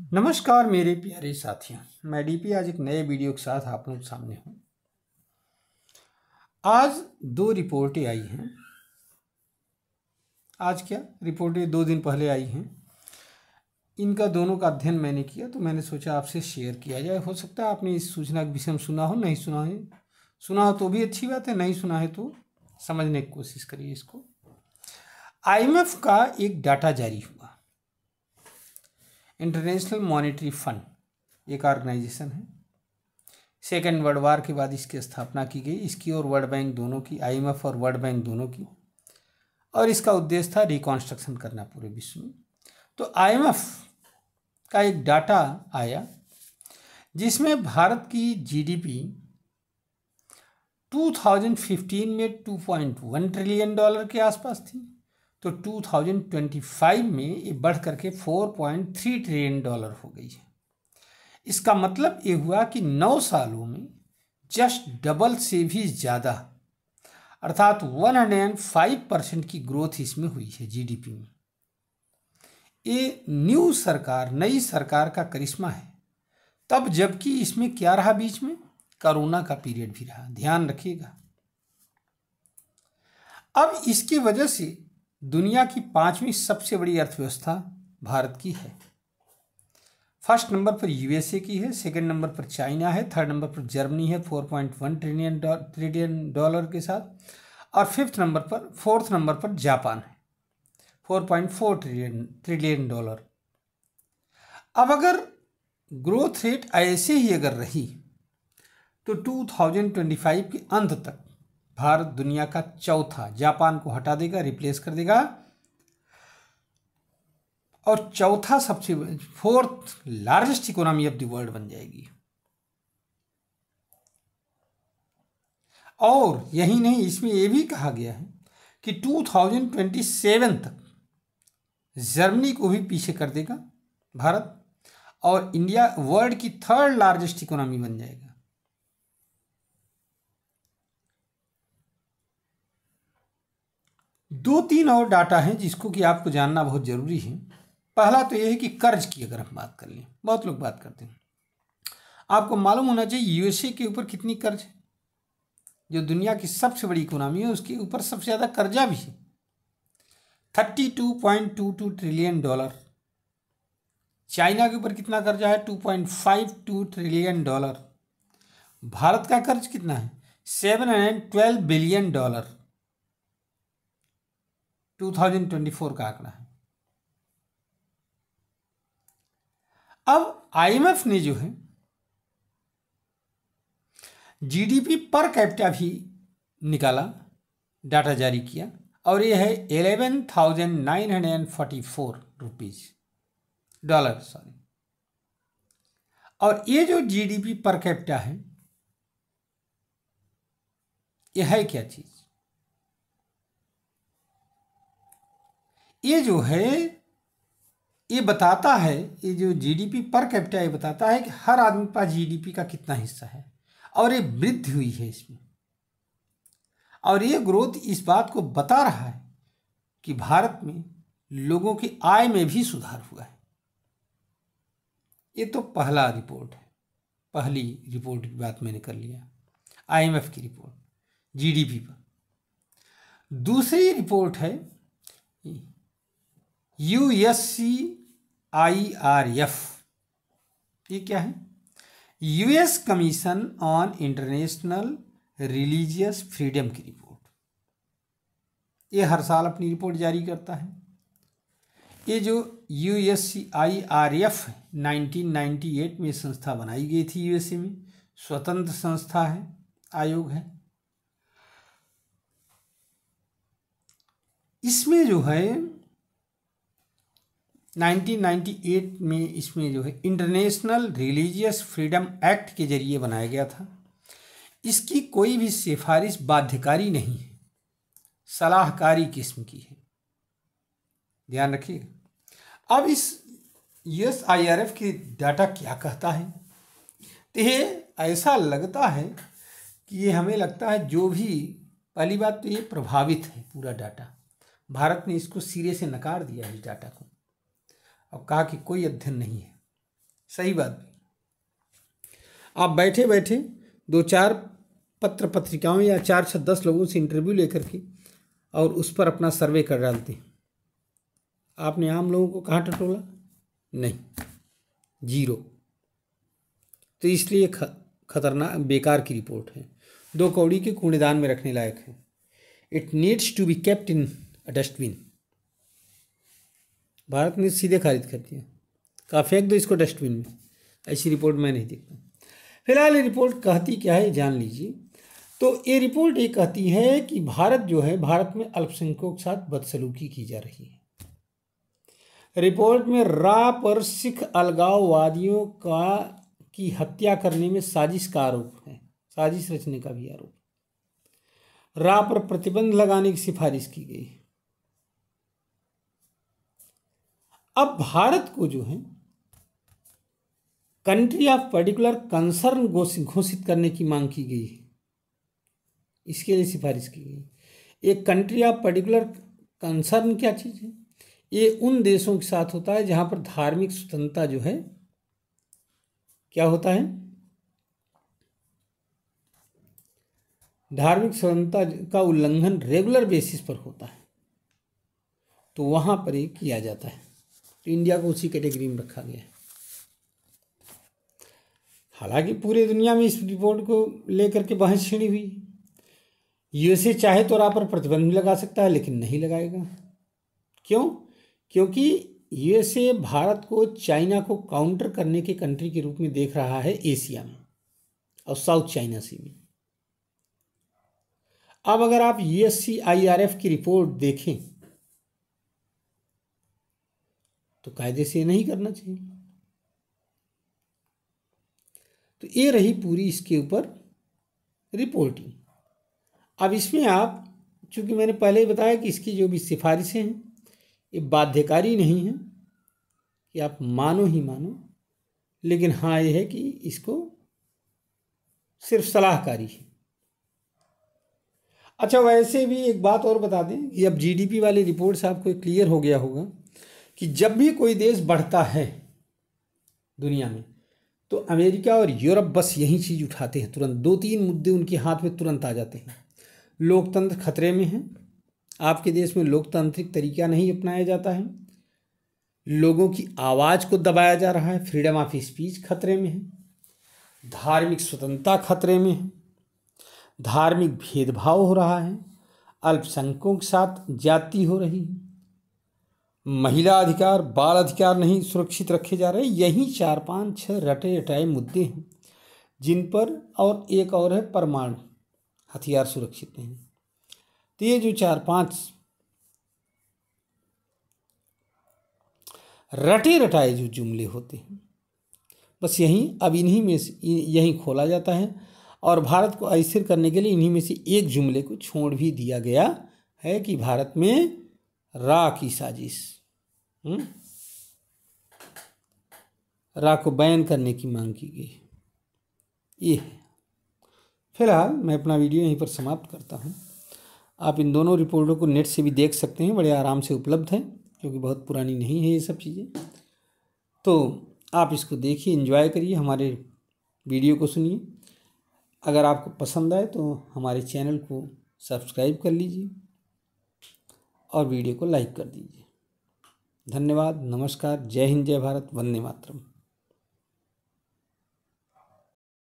नमस्कार मेरे प्यारे साथियों, मैं डीपी आज एक नए वीडियो के साथ आप लोग सामने हूँ। आज दो रिपोर्टें आई हैं। आज क्या रिपोर्टें 2 दिन पहले आई हैं। इनका दोनों का अध्ययन मैंने किया तो मैंने सोचा आपसे शेयर किया जाए। हो सकता है आपने इस सूचना के विषय में सुना हो, नहीं सुना हो तो भी अच्छी बात है, नहीं सुना है तो समझने की कोशिश करिए इसको। IMF का एक डाटा जारी हुआ। इंटरनेशनल मॉनेटरी फंड एक ऑर्गेनाइजेशन है। सेकेंड वर्ल्ड वार के बाद इसकी स्थापना की गई, इसकी और वर्ल्ड बैंक दोनों की, IMF और वर्ल्ड बैंक दोनों की, और इसका उद्देश्य था रिकॉन्स्ट्रक्शन करना पूरे विश्व में। तो IMF का एक डाटा आया जिसमें भारत की GDP 2015 में $2.1 ट्रिलियन के आसपास थी, तो 2025 में ये बढ़ करके $4.3 ट्रिलियन हो गई है। इसका मतलब ये हुआ कि 9 सालों में जस्ट डबल से भी ज़्यादा, अर्थात 105% की ग्रोथ इसमें हुई है GDP में। ये नई सरकार का करिश्मा है। तब जबकि इसमें क्या रहा, बीच में कोरोना का पीरियड भी रहा, ध्यान रखिएगा। अब इसकी वजह से दुनिया की 5वीं सबसे बड़ी अर्थव्यवस्था भारत की है। फर्स्ट नंबर पर USA की है, सेकंड नंबर पर चाइना है, थर्ड नंबर पर जर्मनी है 4.1 ट्रिलियन डॉलर के साथ, और फोर्थ नंबर पर जापान है 4.4 ट्रिलियन डॉलर। अब अगर ग्रोथ रेट ऐसे ही अगर रही तो 2025 के अंत तक भारत दुनिया का चौथा, जापान को हटा देगा, रिप्लेस कर देगा, और चौथा fourth largest economy of the world बन जाएगी। और यही नहीं, इसमें यह भी कहा गया है कि 2027 तक जर्मनी को भी पीछे कर देगा भारत, और इंडिया वर्ल्ड की थर्ड लार्जेस्ट इकोनॉमी बन जाएगा। दो तीन और डाटा हैं जिसको कि आपको जानना बहुत जरूरी है। पहला तो यह है कि कर्ज की अगर हम बात कर लें, बहुत लोग बात करते हैं, आपको मालूम होना चाहिए USA के ऊपर कितनी कर्ज है। जो दुनिया की सबसे बड़ी इकोनॉमी है उसके ऊपर सबसे ज़्यादा कर्जा भी है, $32.22 ट्रिलियन। चाइना के ऊपर कितना कर्जा है, $2.52 ट्रिलियन। भारत का कर्ज कितना है, $712 बिलियन, 2024 का आंकड़ा है। अब IMF ने जो है GDP पर कैपिटा भी निकाला, डाटा जारी किया, और ये है 11,944 डॉलर। और ये जो GDP पर कैपिटा है, ये है क्या चीज? ये जो है ये बताता है, ये जो GDP पर कैपिटा ये बताता है कि हर आदमी के पास GDP का कितना हिस्सा है, और ये वृद्धि हुई है इसमें। और ये ग्रोथ इस बात को बता रहा है कि भारत में लोगों की आय में भी सुधार हुआ है। ये तो पहला रिपोर्ट है, पहली रिपोर्ट की बात मैंने कर लिया, IMF की रिपोर्ट GDP पर। दूसरी रिपोर्ट है USCIRF। ये क्या है? US commission on international religious freedom की रिपोर्ट। ये हर साल अपनी रिपोर्ट जारी करता है। ये जो USCIRF 1998 में संस्था बनाई गई थी USA में, स्वतंत्र संस्था है, आयोग है। इसमें जो है 1998 में इसमें जो है इंटरनेशनल रिलीजियस फ्रीडम एक्ट के जरिए बनाया गया था। इसकी कोई भी सिफारिश बाध्यकारी नहीं है, सलाहकारी किस्म की है, ध्यान रखिएगा। अब इस USCIRF की डाटा क्या कहता है, तो ये ऐसा लगता है कि ये हमें लगता है, जो भी पहली बात तो ये प्रभावित है पूरा डाटा। भारत ने इसको सिरे से नकार दिया इस डाटा को, और कहा कि कोई अध्ययन नहीं है। सही बात। आप बैठे बैठे 2-4 पत्र पत्रिकाओं या 4-10 लोगों से इंटरव्यू लेकर के और उस पर अपना सर्वे कर डालते हैं। आपने आम लोगों को कहाँ टटोला? नहीं, जीरो। तो इसलिए खतरनाक बेकार की रिपोर्ट है, 2 कौड़ी के कूड़ेदान में रखने लायक है। It needs to be kept in a dustbin. Bharat ने सीधे खारिज कर दिया, कहा फेंक दो इसको डस्टबिन में। ऐसी रिपोर्ट मैं नहीं देखता। फिलहाल ये रिपोर्ट कहती क्या है जान लीजिए। तो ये रिपोर्ट ये कहती है कि भारत जो है, भारत में अल्पसंख्यकों के साथ बदसलूकी की जा रही है। रिपोर्ट में रा पर सिख अलगाववादियों की हत्या करने में साजिश का आरोप है, साजिश रचने का भी आरोप। रा पर प्रतिबंध लगाने की सिफारिश की गई। अब भारत को जो है कंट्री ऑफ पर्टिकुलर कंसर्न घोषित करने की मांग की गई है, इसके लिए सिफारिश की गई। एक कंट्री ऑफ पर्टिकुलर कंसर्न क्या चीज़ है? ये उन देशों के साथ होता है जहां पर धार्मिक स्वतंत्रता जो है क्या होता है, धार्मिक स्वतंत्रता का उल्लंघन रेगुलर बेसिस पर होता है, तो वहां पर ये किया जाता है। तो इंडिया को उसी कैटेगरी में रखा गया है। हालांकि पूरी दुनिया में इस रिपोर्ट को लेकर के बहस छिड़ी हुई। यूएसए चाहे तो रा पर प्रतिबंध भी लगा सकता है, लेकिन नहीं लगाएगा। क्यों? क्योंकि यूएसए भारत को चाइना को काउंटर करने के कंट्री के रूप में देख रहा है एशिया में और साउथ चाइना सी में। अब अगर आप USCIRF की रिपोर्ट देखें तो कायदे से नहीं करना चाहिए। तो ये रही पूरी इसके ऊपर रिपोर्टिंग। अब इसमें आप, चूंकि मैंने पहले ही बताया कि इसकी जो भी सिफारिशें हैं ये बाध्यकारी नहीं है कि आप मानो ही मानो, लेकिन हाँ ये है कि इसको सिर्फ सलाहकारी है। अच्छा, वैसे भी एक बात और बता दें कि अब GDP वाली रिपोर्ट से आपको क्लियर हो गया होगा कि जब भी कोई देश बढ़ता है दुनिया में तो अमेरिका और यूरोप बस यही चीज़ उठाते हैं तुरंत। 2-3 मुद्दे उनके हाथ में तुरंत आ जाते हैं। लोकतंत्र खतरे में है, आपके देश में लोकतांत्रिक तरीका नहीं अपनाया जाता है, लोगों की आवाज़ को दबाया जा रहा है, फ्रीडम ऑफ स्पीच खतरे में है, धार्मिक स्वतंत्रता खतरे में है, धार्मिक भेदभाव हो रहा है, अल्पसंख्यकों के साथ जाति हो रही है, महिला अधिकार, बाल अधिकार नहीं सुरक्षित रखे जा रहे। यही 4-5-6 रटे रटाए मुद्दे हैं जिन पर, और एक और है परमाणु हथियार सुरक्षित नहीं। तो ये जो 4-5 रटे रटाए जो जुमले होते हैं, बस यहीं अब इन्हीं में से यहीं खोला जाता है। और भारत को अस्थिर करने के लिए इन्हीं में से एक जुमले को छोड़ भी दिया गया है कि भारत में रा की साजिश, रा को बैन करने की मांग की गई। ये है। फिलहाल मैं अपना वीडियो यहीं पर समाप्त करता हूँ। आप इन दोनों रिपोर्टों को नेट से भी देख सकते हैं, बड़े आराम से उपलब्ध है, क्योंकि बहुत पुरानी नहीं है ये सब चीज़ें। तो आप इसको देखिए, एंजॉय करिए, हमारे वीडियो को सुनिए। अगर आपको पसंद आए तो हमारे चैनल को सब्सक्राइब कर लीजिए और वीडियो को लाइक कर दीजिए। धन्यवाद, नमस्कार, जय हिंद, जय भारत, वंदे मातरम।